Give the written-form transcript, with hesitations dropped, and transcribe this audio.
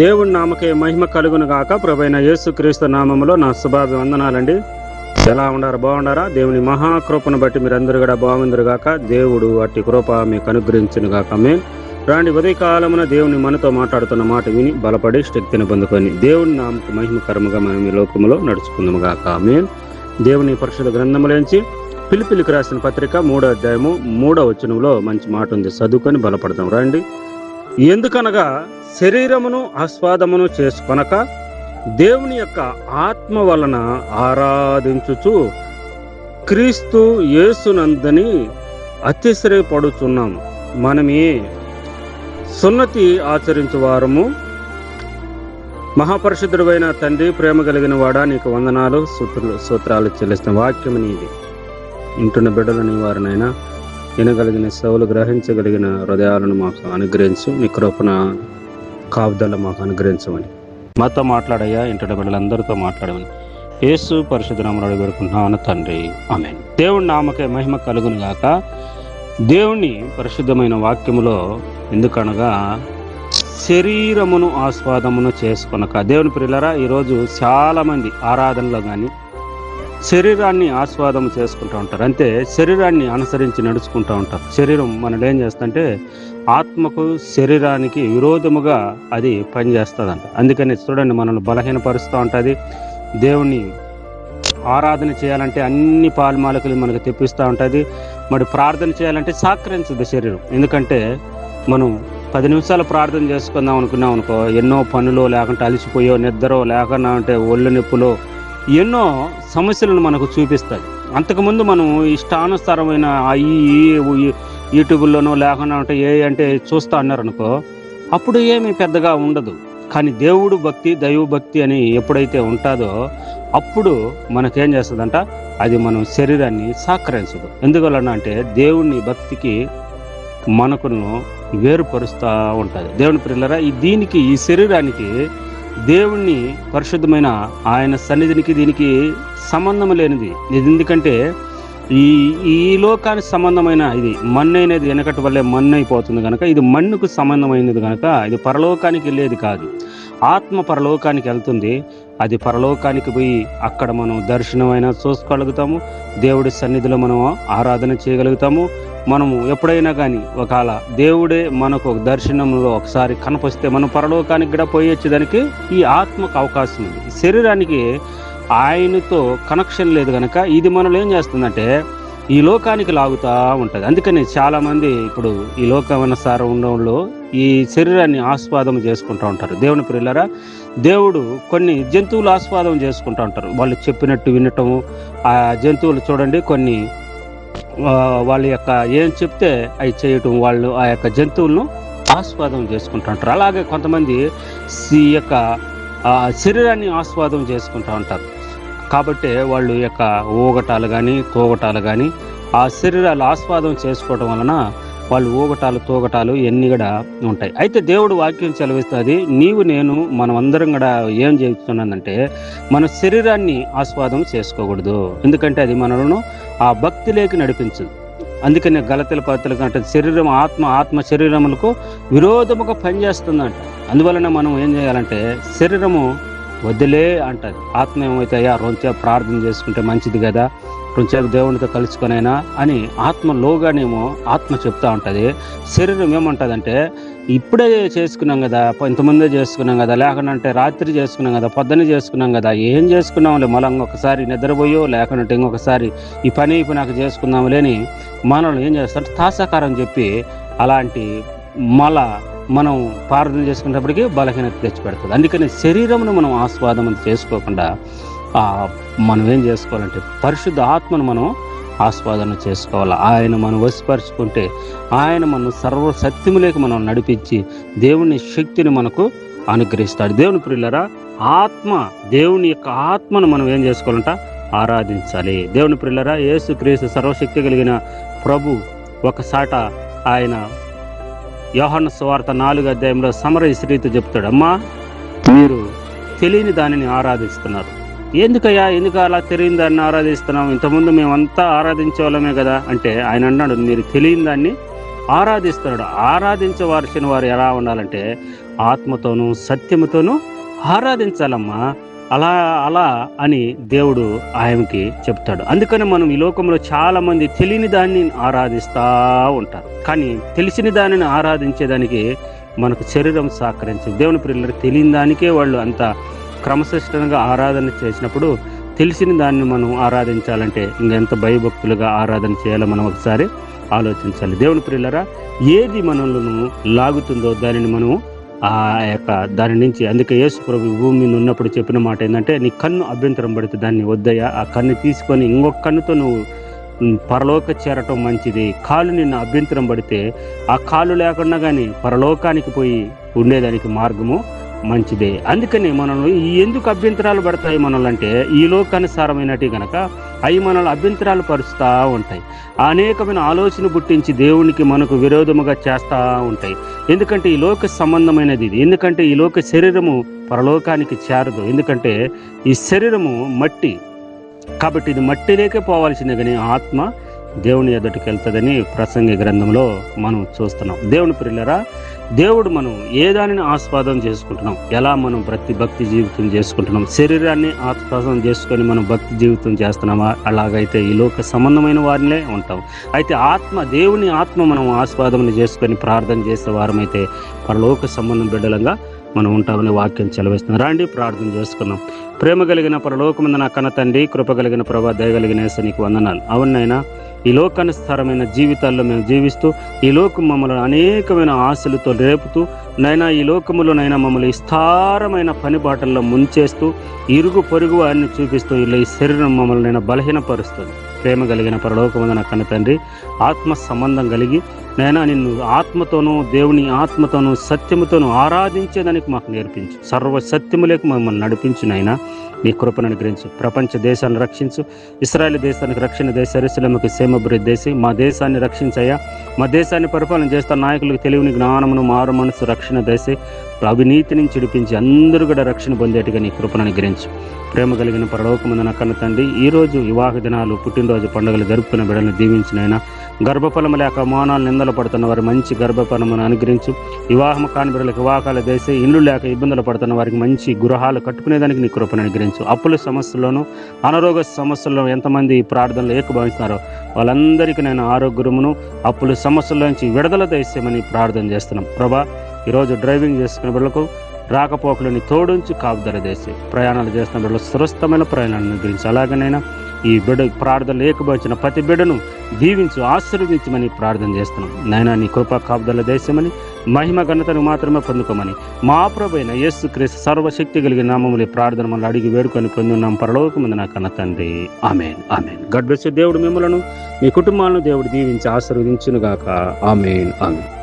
దేవుని నామకే మహిమ కలుగును గాక. ప్రభువైన యేసుక్రీస్తు నామములో నా శుభాభివందనాలండి. ఎలా ఉండారు? బాగుండారా? దేవుని మహాకృపను బట్టి మీరందరూ కూడా బాగుందరు గాక. దేవుడు అట్టి కృప మీకు అనుగ్రహించును గాక. ఆమేన్. రాండి, ఉదయకాలమున దేవుని మనతో మాట్లాడుతున్న మాట విని బలపడి శక్తిని పొందుకొని దేవుని నామకు మహిమకరముగా మనం ఈ లోకములో నడుచుకుందాము గాక. ఆమేన్. దేవుని పరిశుద్ధ గ్రంథములోంచి ఫిలిప్పీయులకు రాసిన పత్రిక 3వ అధ్యాయము 3వ వచనంలో మంచి మాట ఉంది. చదువుకొని బలపడదాం రండి. ఎందుకనగా శరీరమును ఆస్వాదమును చేసుకొనక దేవుని యొక్క ఆత్మ వలన ఆరాధించుచు క్రీస్తు యేసునందని అతిశ్రయపడుచున్నాము. మనమే సున్నతి ఆచరించు వారము. మహాపరిశుద్ధుడైన తండ్రి, ప్రేమ కలిగిన వాడా, నీకు వందనాలు సూత్రాలు చెల్లిస్తున్న వాక్యము నీది. ఇంటున్న బిడ్డలని వారినైనా వినగలిగిన సౌలు గ్రహించగలిగిన హృదయాలను మాకు అనుగ్రహించు. నీ కృపణ కాపుదల మాకు అనుగ్రహించమని మాతో మాట్లాడయ్యా. ఇంటి బిడ్డలందరితో మాట్లాడమని యేసు పరిశుద్ధ నామములో వేడుకుంటున్నాను తండ్రి. ఆమేన్. దేవుని నామకే మహిమ కలుగును గాక. దేవుని పరిశుద్ధమైన వాక్యములో ఎందుకనగా శరీరమును ఆస్వాదమును చేసుకొనక. దేవుని ప్రియులారా, ఈరోజు చాలా మంది ఆరాధనలో కానీ శరీరాన్ని ఆస్వాదం చేసుకుంటూ ఉంటారు. అంతే, శరీరాన్ని అనుసరించి నడుచుకుంటూ ఉంటారు. శరీరం మనల్ని ఏం చేస్తుందంటే ఆత్మకు శరీరానికి విరోధముగా అది పనిచేస్తుందంట. అందుకని చూడండి, మనల్ని బలహీనపరుస్తూ ఉంటుంది. దేవుణ్ణి ఆరాధన చేయాలంటే అన్ని పాల్మాలకులు మనకు తెప్పిస్తూ ఉంటుంది. మరి ప్రార్థన చేయాలంటే సహకరించదు శరీరం. ఎందుకంటే మనం 10 నిమిషాలు ప్రార్థన చేసుకుందాం అనుకున్నాం అనుకో, ఎన్నో పనులు లేకుంటే అలసిపోయో, నిద్రో లేకుండా అంటే ఒళ్ళు నొప్పులో ఎన్నో సమస్యలను మనకు చూపిస్తుంది. అంతకుముందు మనం ఇష్టానుసారమైన యూట్యూబ్లోనో లేకుండా అంటే అంటే చూస్తూ అన్నారనుకో, అప్పుడు ఏమీ పెద్దగా ఉండదు. కానీ దేవుడు భక్తి, దైవ భక్తి అని ఎప్పుడైతే ఉంటుందో అప్పుడు మనకేం చేస్తుందంట, అది మనం శరీరాన్ని సహకరించదు. ఎందువలన అంటే దేవుని భక్తికి మనకును వేరుపరుస్తూ ఉంటుంది. దేవుని ప్రియులారా, దీనికి ఈ శరీరానికి దేవుణ్ణి పరిశుద్ధమైన ఆయన సన్నిధినికి దీనికి సంబంధం లేనిది. ఇది ఎందుకంటే ఈ లోకానికి సంబంధమైన ఇది మన్ను అనేది వెనకటి వల్లే మన్ను అయిపోతుంది కనుక ఇది మన్నుకు సంబంధమైనది కనుక ఇది పరలోకానికి వెళ్ళేది కాదు. ఆత్మ పరలోకానికి వెళ్తుంది. అది పరలోకానికి పోయి అక్కడ మనం దర్శనమైనా చూసుకోగలుగుతాము. దేవుడి సన్నిధిలో మనం ఆరాధన చేయగలుగుతాము. మనము ఎప్పుడైనా కానీ ఒకవేళ దేవుడే మనకు ఒక దర్శనంలో ఒకసారి కనపొస్తే మనం పరలోకానికి కూడా పోయొచ్చేదానికి ఈ ఆత్మకు అవకాశం ఉంది. శరీరానికి ఆయనతో కనెక్షన్ లేదు కనుక ఇది మనలో ఏం చేస్తుందంటే ఈ లోకానికి లాగుతూ ఉంటుంది. అందుకని చాలామంది ఇప్పుడు ఈ లోకమనుసారం ఉండడంలో ఈ శరీరాన్ని ఆస్వాదం చేసుకుంటూ ఉంటారు. దేవుని ప్రియులారా, దేవుడు కొన్ని జంతువులు ఆస్వాదం చేసుకుంటూ ఉంటారు. వాళ్ళు చెప్పినట్టు వినటము. ఆ జంతువులు చూడండి, కొన్ని వాళ్ళ యొక్క ఏం చెప్తే అవి చేయటం, వాళ్ళు ఆ యొక్క జంతువులను ఆస్వాదం చేసుకుంటూ ఉంటారు. అలాగే కొంతమంది ఈ యొక్క శరీరాన్ని ఆస్వాదం చేసుకుంటూ ఉంటారు. కాబట్టి వాళ్ళు యొక్క ఊగటాలు కానీ తూగటాలు కానీ ఆ శరీరాలు ఆస్వాదం చేసుకోవడం వలన వాళ్ళు ఊగటాలు తూగటాలు ఇవన్నీ కూడా ఉంటాయి. అయితే దేవుడు వాక్యం సెలవిస్తుంది, నీవు నేను మనం అందరం కూడా ఏం చేస్తున్నానంటే మన శరీరాన్ని ఆస్వాదం చేసుకోకూడదు. ఎందుకంటే అది మనలను ఆ భక్తిలోకి నడిపించదు. అందుకని గలతీల పత్రిక అంటే శరీరం ఆత్మ శరీరములకు విరోధముగా పనిచేస్తుందంట. అందువలన మనం ఏం చేయాలంటే శరీరము వదిలే అంటది. ఆత్మ ఏమైతే అయ్యా రొంచేపు ప్రార్థన చేసుకుంటే మంచిది కదా, రొంచేపు దేవునితో కలుసుకొనైనా అని ఆత్మలోగానేమో ఆత్మ చెప్తా ఉంటుంది. శరీరం ఏమంటుందంటే ఇప్పుడే చేసుకున్నాం కదా, ఇంతమందే చేసుకున్నాం కదా, లేకుంటే రాత్రి చేసుకున్నాం కదా, పొద్దున్న చేసుకున్నాం కదా, ఏం చేసుకున్నాంలే, మళ్ళీ ఇంకొకసారి నిద్రపోయో లేకుంటే ఇంకొకసారి ఈ పని నాకు చేసుకుందాంలే అని మనల్ని ఏం చేస్తారంటే తాసాకారం చెప్పి అలాంటి మళ్ళా మనం ప్రార్థన చేసుకునేటప్పటికీ బలహీనత తెచ్చిపెడుతుంది. అందుకని శరీరమును మనం ఆస్వాదం చేసుకోకుండా మనం ఏం చేసుకోవాలంటే పరిశుద్ధ ఆత్మను మనం ఆస్వాదన చేసుకోవాలి. ఆయన మనం వశపరుచుకుంటే ఆయన మనం సర్వసత్యములోకి మనం నడిపించి దేవుని శక్తిని మనకు అనుగ్రహిస్తాడు. దేవుని ప్రియులారా, దేవుని యొక్క ఆత్మను మనం ఏం చేసుకోవాలంట, ఆరాధించాలి. దేవుని ప్రియులారా, యేసుక్రీస్తు సర్వశక్తి కలిగిన ప్రభు ఒకసాట ఆయన యోహాను సువార్త 4వ అధ్యాయంలో సమరయ స్త్రీతో చెప్తాడు, అమ్మా మీరు తెలియని దానిని ఆరాధిస్తున్నారు. ఎందుకు అలా తెలియని దాన్ని ఆరాధిస్తున్నాం? ఇంతకుముందు మేమంతా ఆరాధించే వాళ్ళమే కదా అంటే ఆయన అన్నాడు, మీరు తెలియని దాన్ని ఆరాధిస్తున్నాడు. ఆరాధించవలసిన వారు ఎలా ఉండాలంటే ఆత్మతోనూ సత్యముతోనూ ఆరాధించాలమ్మా. అలా అలా అని దేవుడు ఆయనకి చెప్తాడు. అందుకని మనం ఈ లోకంలో చాలా మంది తెలియని దాన్ని ఆరాధిస్తూ ఉంటారు. కానీ తెలిసిన దానిని ఆరాధించేదానికి మనకు శరీరం సహకరించదు. దేవుని ప్రియులు తెలియని దానికే వాళ్ళు అంత క్రమశిష్టంగా ఆరాధన చేసినప్పుడు తెలిసిన దాన్ని మనం ఆరాధించాలంటే ఇంకెంత భయభక్తులుగా ఆరాధన చేయాలో మనం ఒకసారి ఆలోచించాలి. దేవుని ప్రియులరా, ఏది మనల్ని లాగుతుందో దానిని మనం దాని నుంచి, అందుకే యేసు ప్రభు భూమి మీద ఉన్నప్పుడు చెప్పిన మాట ఏంటంటే, నీ కన్ను అభ్యంతరం పడితే దాన్ని వద్దయ్యా, ఆ కన్ను తీసుకొని ఇంకొక కన్నుతో నువ్వు పరలోక చేరటం మంచిది. కాలు నిన్ను అభ్యంతరం పడితే ఆ కాలు లేకుండా కానీ పరలోకానికి పోయి ఉండేదానికి మార్గము మంచిదే. అందుకని మనల్ని ఎందుకు అభ్యంతరాలు పడతాయి మనల్ని ఈ లోకానుసారమైనటి గనక అవి మనల్ని అభ్యంతరాలు పరుస్తూ ఉంటాయి. అనేకమైన ఆలోచన పుట్టించి దేవునికి మనకు విరోధముగా చేస్తూ ఉంటాయి. ఎందుకంటే ఈ లోక సంబంధమైనది ఇది. ఎందుకంటే ఈ లోక శరీరము పరలోకానికి చేరదు. ఎందుకంటే ఈ శరీరము మట్టి కాబట్టి ఇది మట్టిలోకే పోవాల్సిందే, కానీ ఆత్మ దేవుని ఎదుటికి వెళ్తుందని ప్రసంగి గ్రంథంలో మనం చూస్తున్నాం. దేవుని ప్రియులరా, దేవుడు మనం ఏ దానిని ఆస్వాదం చేసుకుంటున్నాం, ఎలా మనం భక్తి జీవితం చేసుకుంటున్నాం, శరీరాన్ని ఆస్వాదం చేసుకొని మనం భక్తి జీవితం చేస్తున్నామా? అలాగైతే ఈ లోక సంబంధమైన వారినే ఉంటాం. అయితే దేవుని ఆత్మ మనం ఆస్వాదం చేసుకొని ప్రార్థన చేసే వారమైతే పరలోక సంబంధం బిడ్డలంగా మనం ఉంటామని వాక్యం చెలవేస్తున్నాం. రండి ప్రార్థన చేసుకున్నాం. ప్రేమ కలిగిన పరలోకమందు నా కన్న తండ్రి, కృప కలిగిన ప్రభా, దయగలిగిన యేసు నీకు వందనాలు. అవునైనా ఈ లోకానుసారమైన జీవితాల్లో మేము జీవిస్తూ ఈ లోకం మమ్మల్ని అనేకమైన ఆశలతో రేపుతూ నైనా ఈ లోకములో మమ్మల్ని విస్తారమైన పని బాటల్లో ముంచేస్తూ ఇరుగు పొరుగు వారిని చూపిస్తూ ఇలా ఈ శరీరం మమ్మల్ని బలహీనపరుస్తుంది. ప్రేమ కలిగిన పరలోకమందు నా కన్న తండ్రి, ఆత్మ సంబంధం కలిగి నైనా నిన్ను ఆత్మతోనూ దేవుని ఆత్మతోనూ సత్యముతోనూ ఆరాధించేదానికి మాకు నేర్పించు. సర్వ సత్యములకు మమ్మల్ని నడిపించు. నైనా నీ కృపను అనుగ్రహించు. ప్రపంచ దేశాలను రక్షించు. ఇశ్రాయేలు దేశానికి రక్షణ దేశ, యెరూషలేముకు క్షేమాభివృద్ధి దేశి. మా దేశాన్ని రక్షించయ్యా. మా దేశాన్ని పరిపాలన చేస్తున్న నాయకులకు తెలివిని, జ్ఞానమును, మారు మనసు రక్షణ దేశి. అవినీతి నుంచి విడిపించి అందరూ కూడా రక్షణ పొందేట్టుగా నీ కృపను అనుగ్రహించు. ప్రేమ కలిగిన పరలోకమందు నా కన్న తండ్రి, ఈరోజు వివాహ దినాలు, పుట్టినరోజు పండుగలు జరుపుకున్న బిడ్డలను దీవించినైనా, గర్భఫలము లేక మోనాలు నిందలు పడుతున్న వారు మంచి గర్భఫలమును అనుగ్రహించు. వివాహం కాని బిడ్డలకు వివాహాలు దేశే, ఇల్లు లేక ఇబ్బందులు పడుతున్న వారికి మంచి గృహాలు కట్టుకునేదానికి నీ కృపను అనుగ్రహించు. అప్పుల సమస్యల్లోనూ అనారోగ్య సమస్యల్లో ఎంతమంది ఈ ప్రార్థనలు ఏకభవిస్తున్నారో వాళ్ళందరికీ నేను ఆరోగ్యమును అప్పుల సమస్యల నుంచి విడుదల దయచేయమని ప్రార్థన చేస్తున్నాం. ప్రభా, ఈరోజు డ్రైవింగ్ చేసుకునే బిడ్డలకు రాకపోకలని తోడుంచి కాపుదల చేసి ప్రయాణాలు చేస్తున్న బిడ్డలు సురక్షితమైన ప్రయాణాలను గురించి, అలాగనైనా ఈ బిడ్డ ప్రార్థనలు ఏకభవించిన ప్రతి బిడ్డను దీవించు, ఆశీర్వదించమని ప్రార్థన చేస్తున్నాం. నైనా నీ కృపా కాపుదల దేశమని మహిమ ఘనతను మాత్రమే పొందుకోమని మా ప్రభువైన యేసుక్రీస్తు సర్వశక్తి కలిగిన నామములో ప్రార్థన మనం అడిగి వేడుకొని పొందున్నాం పరలోకమందు నా కన్న తండ్రి. Amen, amen. God bless you. దేవుడు మిమ్మలను మీ కుటుంబాలను దేవుడు దీవించి ఆశీర్వదించును గాక. ఆమేన్, ఆమేన్.